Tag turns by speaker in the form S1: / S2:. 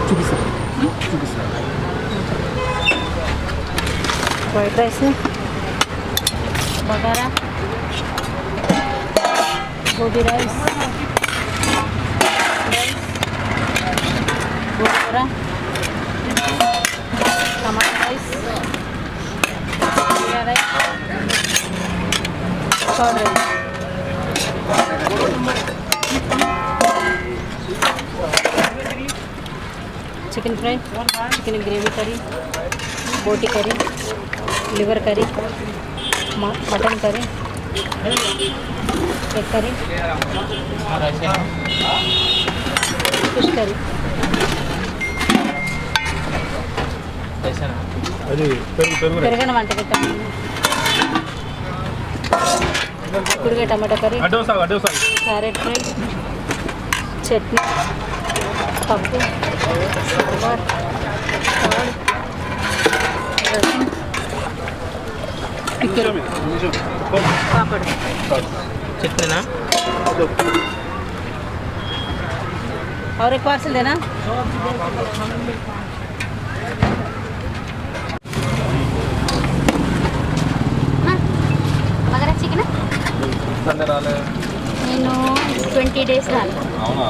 S1: చూపిస్తాను చూపిస్తాను.
S2: White rice, bagara, gobi rice, gongura, tomato rice, jeera rice, curd rice, chicken fry, chicken gravy curry, boti curry, liver curry, mutton curry, egg curry, fish curry.
S1: అది
S2: పెరగన వంట పెట్టాము. కుడిగా tomato curry, carrot fry, chutney, పప్పు, sambar, curd, రసం, పిక్కలు, పాపడ్.
S3: चटनी
S2: और एक पार्सल देना.
S4: బగారా చికెన్ నేను 20 days రాను.
S3: అవునా